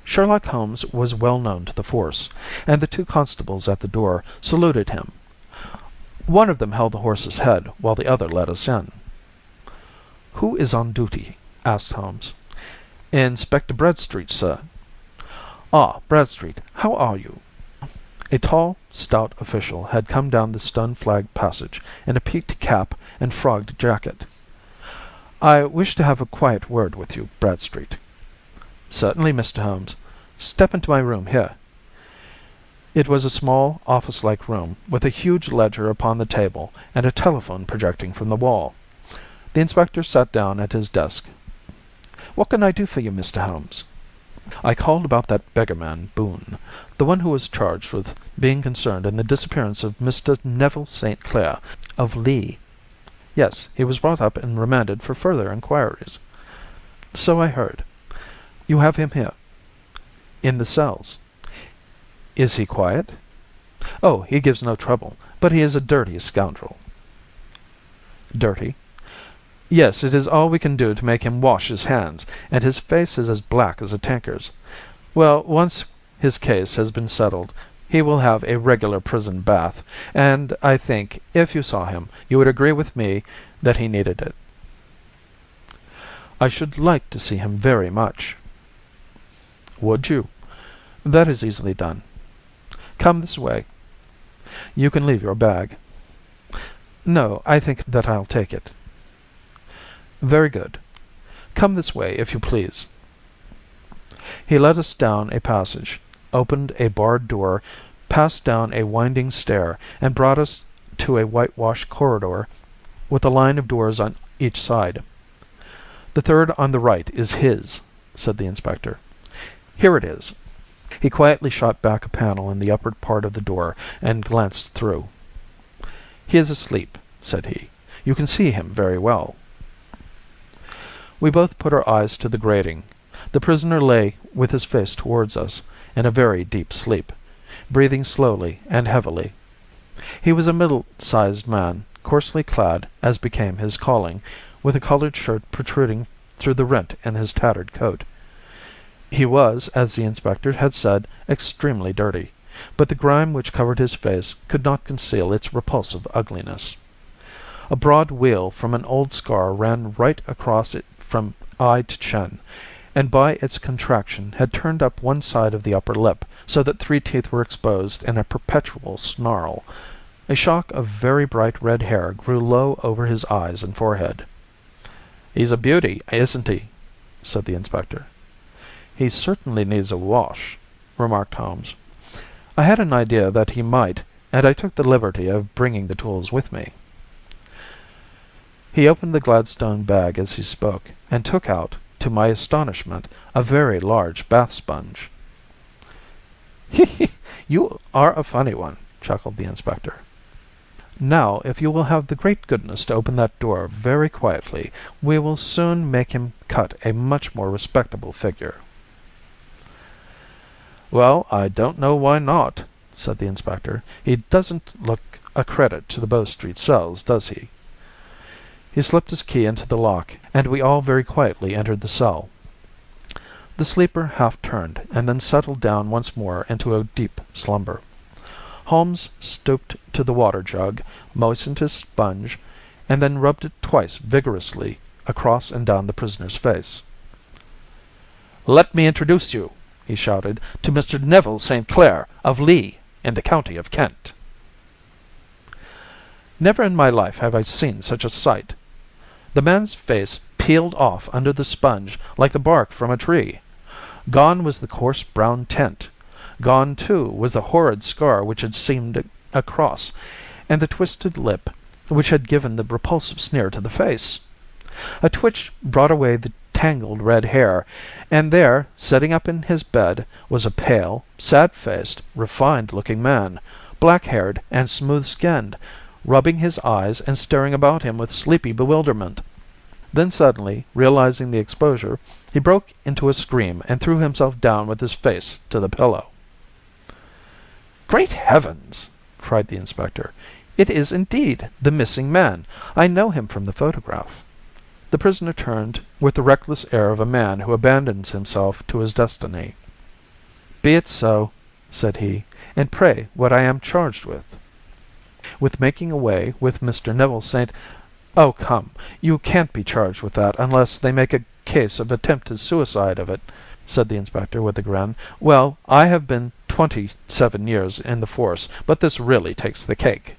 Sherlock Holmes was well known to the force, and the two constables at the door saluted him. One of them held the horse's head while the other let us in. "Who is on duty?" asked Holmes. "Inspector Bradstreet, sir." "Ah, Bradstreet, how are you?" A tall, stout official had come down the stone-flagged passage in a peaked cap and frogged jacket. "I wish to have a quiet word with you, Bradstreet." "Certainly, Mr. Holmes. Step into my room here." It was a small, office-like room, with a huge ledger upon the table and a telephone projecting from the wall. The inspector sat down at his desk. "What can I do for you, Mr. Holmes?" "I called about that beggar man, Boone, the one who was charged with being concerned in the disappearance of Mr. Neville St. Clair, of Lee." "Yes, he was brought up and remanded for further inquiries." "So I heard. You have him here?" "In the cells." "Is he quiet?" "Oh, he gives no trouble, but he is a dirty scoundrel." "Dirty?" "Yes, it is all we can do to make him wash his hands, and his face is as black as a tinker's. Well, once his case has been settled, he will have a regular prison bath, and I think, if you saw him, you would agree with me that he needed it." "I should like to see him very much." "Would you? That is easily done. Come this way. You can leave your bag." "No, I think that I'll take it." "Very good. Come this way, if you please." He led us down a passage, opened a barred door, passed down a winding stair, and brought us to a whitewashed corridor with a line of doors on each side. "The third on the right is his," said the inspector. "Here it is." He quietly shot back a panel in the upper part of the door and glanced through. "He is asleep," said he. "You can see him very well." We both put our eyes to the grating. The prisoner lay with his face towards us, in a very deep sleep, breathing slowly and heavily. He was a middle-sized man, coarsely clad, as became his calling, with a coloured shirt protruding through the rent in his tattered coat. He was, as the inspector had said, extremely dirty, but the grime which covered his face could not conceal its repulsive ugliness. A broad weal from an old scar ran right across it from eye to chin, and by its contraction had turned up one side of the upper lip, so that 3 teeth were exposed in a perpetual snarl. A shock of very bright red hair grew low over his eyes and forehead. "He's a beauty, isn't he?" said the inspector. "He certainly needs a wash," remarked Holmes. "I had an idea that he might, and I took the liberty of bringing the tools with me." He opened the Gladstone bag as he spoke, and took out, to my astonishment, a very large bath sponge. "He he! You are a funny one," chuckled the inspector. "Now, if you will have the great goodness to open that door very quietly, we will soon make him cut a much more respectable figure." "Well, I don't know why not," said the inspector. "He doesn't look a credit to the Bow Street cells, does he?" He slipped his key into the lock, and we all very quietly entered the cell. The sleeper half turned, and then settled down once more into a deep slumber. Holmes stooped to the water jug, moistened his sponge, and then rubbed it twice vigorously across and down the prisoner's face. "Let me introduce you," he shouted, "to Mr. Neville St. Clair, of Lee, in the county of Kent." Never in my life have I seen such a sight. The man's face peeled off under the sponge like the bark from a tree. Gone was the coarse brown tint. Gone, too, was the horrid scar which had seamed a cross, and the twisted lip which had given the repulsive sneer to the face. A twitch brought away the tangled red hair, and there, sitting up in his bed, was a pale, sad-faced, refined-looking man, black-haired and smooth-skinned, rubbing his eyes and staring about him with sleepy bewilderment. Then suddenly, realizing the exposure, he broke into a scream and threw himself down with his face to the pillow. "Great heavens!" cried the inspector. "It is indeed the missing man. I know him from the photograph." The prisoner turned with the reckless air of a man who abandons himself to his destiny. "Be it so," said he. "And pray what I am charged with?" "With making away with Mr. Neville St. Oh, come, you can't be charged with that unless they make a case of attempted suicide of it," said the inspector with a grin. "Well, I have been 27 years in the force, but this really takes the cake."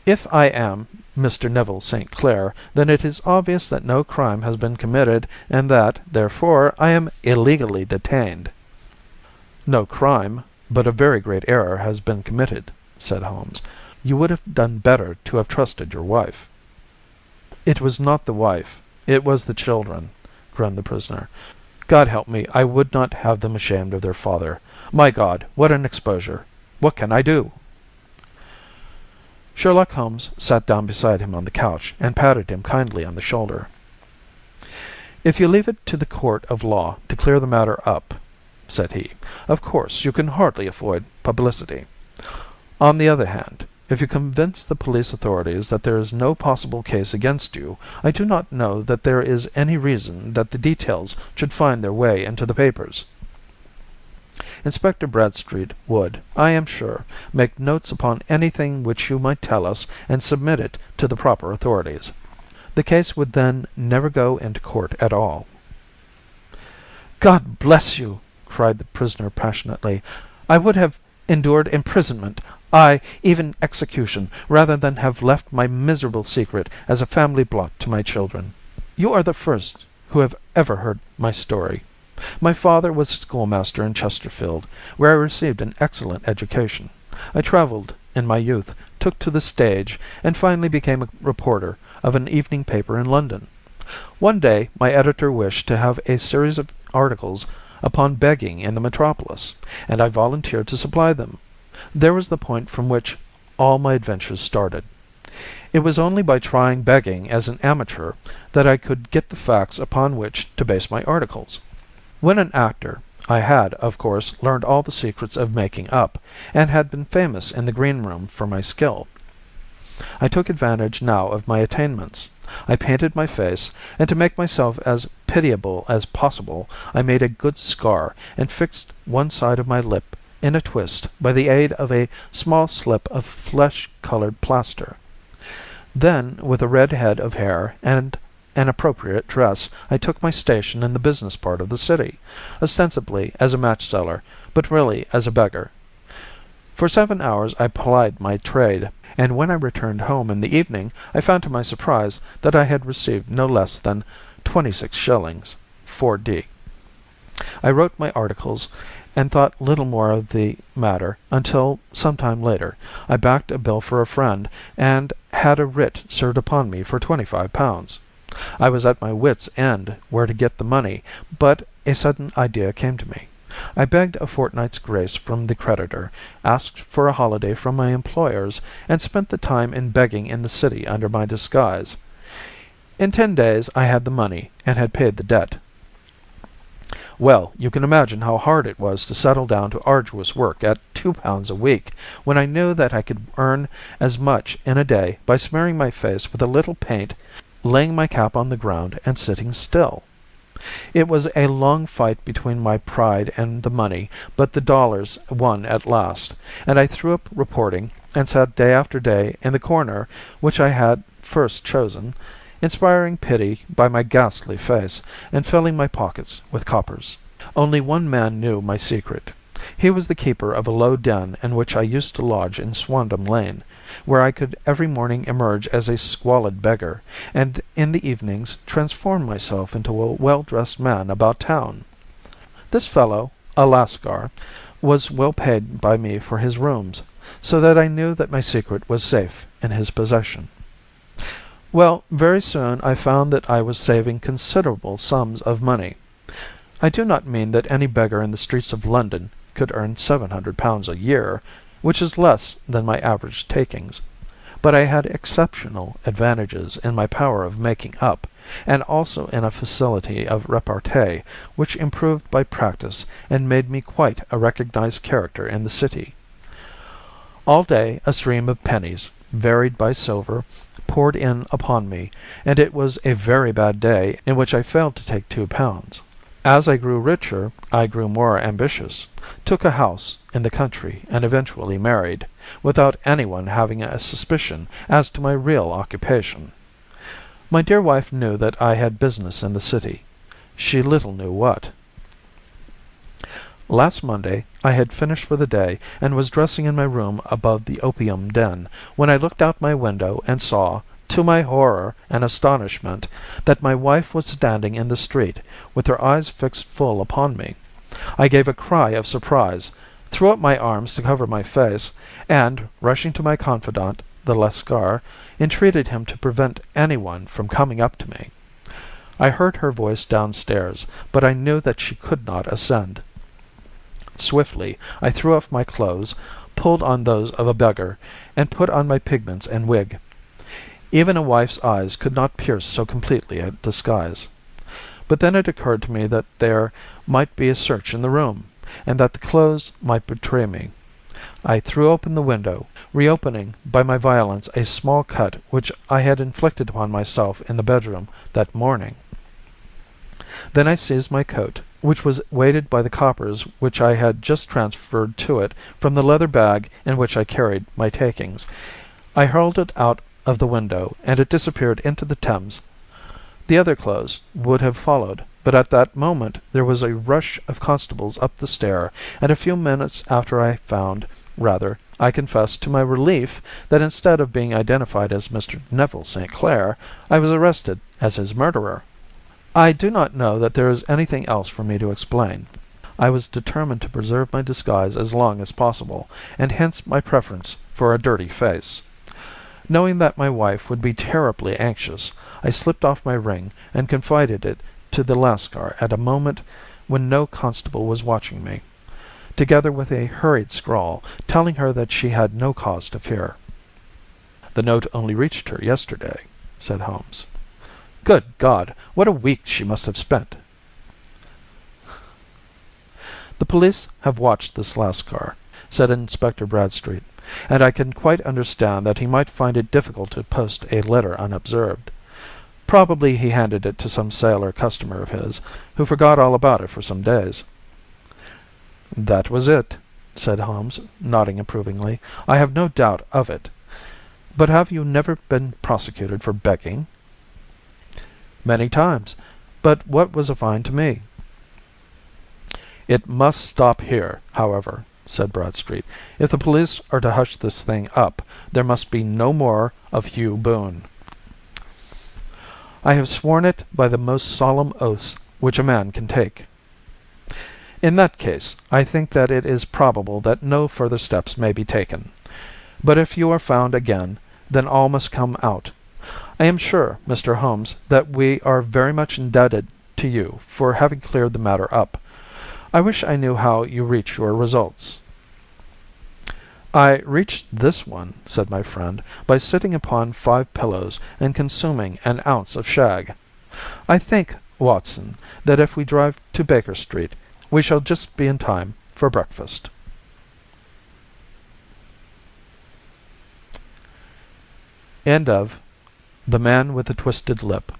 "If I am Mr. Neville St. Clair, then it is obvious that no crime has been committed and that, therefore, I am illegally detained." "No crime, but a very great error has been committed," said Holmes. "You would have done better to have trusted your wife." "It was not the wife, it was the children," groaned the prisoner. "God help me, I would not have them ashamed of their father. My God, what an exposure! What can I do?" Sherlock Holmes sat down beside him on the couch and patted him kindly on the shoulder. "If you leave it to the court of law to clear the matter up," said he, "of course you can hardly avoid publicity. On the other hand, if you convince the police authorities that there is no possible case against you, I do not know that there is any reason that the details should find their way into the papers. Inspector Bradstreet would, I am sure, make notes upon anything which you might tell us and submit it to the proper authorities. The case would then never go into court at all." "God bless you!" cried the prisoner passionately. "I would have endured imprisonment, ay, even execution, rather than have left my miserable secret as a family blot to my children. You are the first who have ever heard my story. My father was a schoolmaster in Chesterfield, where I received an excellent education. I travelled in my youth, took to the stage, and finally became a reporter of an evening paper in London. One day my editor wished to have a series of articles upon begging in the metropolis, and I volunteered to supply them. There was the point from which all my adventures started. It was only by trying begging as an amateur that I could get the facts upon which to base my articles. When an actor, I had, of course, learned all the secrets of making up, and had been famous in the green room for my skill. I took advantage now of my attainments. I painted my face, and to make myself as pitiable as possible, I made a good scar, and fixed one side of my lip in a twist by the aid of a small slip of flesh-colored plaster. Then, with a red head of hair and an appropriate dress, I took my station in the business part of the city, ostensibly as a match seller, but really as a beggar. For 7 hours I plied my trade, and when I returned home in the evening I found to my surprise that I had received no less than 26 shillings 4d. I wrote my articles and thought little more of the matter until, some time later, I backed a bill for a friend and had a writ served upon me for £25. I was at my wits' end where to get the money, but a sudden idea came to me. I begged a fortnight's grace from the creditor, asked for a holiday from my employers, and spent the time in begging in the city under my disguise. In 10 days I had the money and had paid the debt. Well, you can imagine how hard it was to settle down to arduous work at £2 a week, when I knew that I could earn as much in a day by smearing my face with a little paint, laying my cap on the ground, and sitting still. It was a long fight between my pride and the money, but the dollars won at last, and I threw up reporting and sat day after day in the corner which I had first chosen, inspiring pity by my ghastly face, and filling my pockets with coppers. Only one man knew my secret. He was the keeper of a low den in which I used to lodge in Swandam Lane, where I could every morning emerge as a squalid beggar, and in the evenings transform myself into a well-dressed man about town. This fellow, a Lascar, was well paid by me for his rooms, so that I knew that my secret was safe in his possession. Well, very soon I found that I was saving considerable sums of money. I do not mean that any beggar in the streets of London could earn £700 a year, which is less than my average takings, but I had exceptional advantages in my power of making up, and also in a facility of repartee which improved by practice and made me quite a recognized character in the city. All day a stream of pennies, varied by silver, poured in upon me, and it was a very bad day in which I failed to take £2. As I grew richer, I grew more ambitious, took a house in the country, and eventually married, without anyone having a suspicion as to my real occupation. My dear wife knew that I had business in the city. She little knew what. Last Monday I had finished for the day and was dressing in my room above the opium den, when I looked out my window and saw, to my horror and astonishment, that my wife was standing in the street, with her eyes fixed full upon me. I gave a cry of surprise, threw up my arms to cover my face, and, rushing to my confidant, the Lascar, entreated him to prevent anyone from coming up to me. I heard her voice downstairs, but I knew that she could not ascend. Swiftly I threw off my clothes, pulled on those of a beggar, and put on my pigments and wig. Even a wife's eyes could not pierce so completely a disguise. But then it occurred to me that there might be a search in the room, and that the clothes might betray me. I threw open the window, reopening by my violence a small cut which I had inflicted upon myself in the bedroom that morning. Then I seized my coat, which was weighted by the coppers which I had just transferred to it from the leather bag in which I carried my takings. I hurled it out of the window, and it disappeared into the Thames. The other clothes would have followed, but at that moment there was a rush of constables up the stair, and a few minutes after I found, rather, I confess to my relief, that instead of being identified as Mr. Neville St. Clair, I was arrested as his murderer. I do not know that there is anything else for me to explain. I was determined to preserve my disguise as long as possible, and hence my preference for a dirty face. Knowing that my wife would be terribly anxious, I slipped off my ring and confided it to the Lascar at a moment when no constable was watching me, together with a hurried scrawl, telling her that she had no cause to fear. "The note only reached her yesterday," said Holmes. "Good God! What a week she must have spent!" "The police have watched this Lascar," said Inspector Bradstreet, "and I can quite understand that he might find it difficult to post a letter unobserved. Probably he handed it to some sailor customer of his, who forgot all about it for some days." "That was it," said Holmes, nodding approvingly. "I have no doubt of it. But have you never been prosecuted for begging?" "Many times. But what was a fine to me?" "It must stop here, however," said Bradstreet. "If the police are to hush this thing up, there must be no more of Hugh Boone." "I have sworn it by the most solemn oaths which a man can take." "In that case, I think that it is probable that no further steps may be taken. But if you are found again, then all must come out. I am sure, Mr. Holmes, that we are very much indebted to you for having cleared the matter up. I wish I knew how you reach your results." "I reached this one," said my friend, "by sitting upon 5 pillows and consuming an ounce of shag. I think, Watson, that if we drive to Baker Street we shall just be in time for breakfast." End of The Man with the Twisted Lip